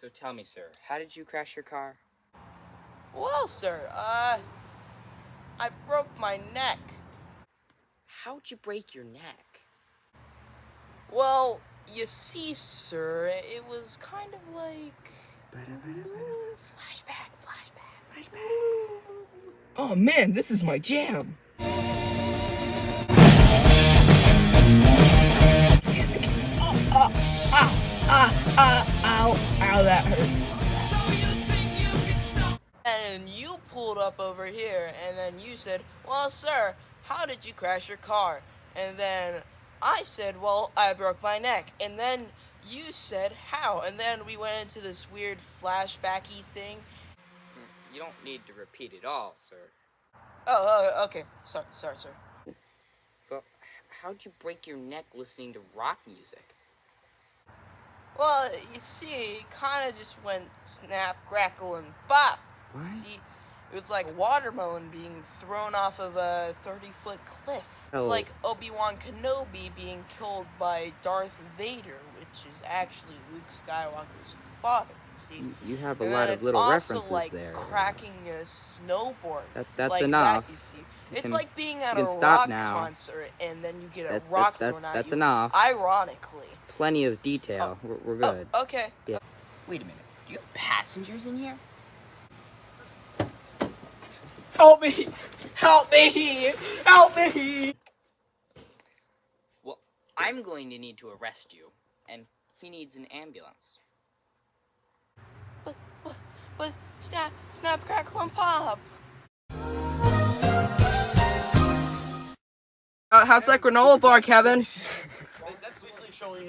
So tell me, sir, how did you crash your car? Well, sir, I broke my neck. How'd you break your neck? Well, you see, sir, it was kind of like... Flashback. Oh man, this is my jam. Ow, that hurts. And you pulled up over here, and then you said, well, sir, how did you crash your car? And then I said, well, I broke my neck. And then you said, how? And then we went into this weird flashbacky thing. You don't need to repeat it all, sir. Oh, okay. Sorry, sir. Well, how'd you break your neck listening to rock music? Well, you see, it kind of just went snap, crackle, and pop. What? See, it was like a watermelon being thrown off of a 30-foot cliff. It's Oh. like Obi-Wan Kenobi being killed by Darth Vader, which is actually Luke Skywalker's father. See, You have a and lot then of it's little also references like there. cracking a snowboard. That's like enough. That, you see. You It's can- like being at you a can stop rock now. concert and then you get a That- rock that- thrown at that's you. enough. Ironically. Plenty of detail. We're good. Oh, okay. Yeah. Wait a minute, do you have passengers in here? Help me! Help me! Help me! Well, I'm going to need to arrest you, and he needs an ambulance. But snap, crackle, and pop. How's that granola bar, Kevin? That's basically showing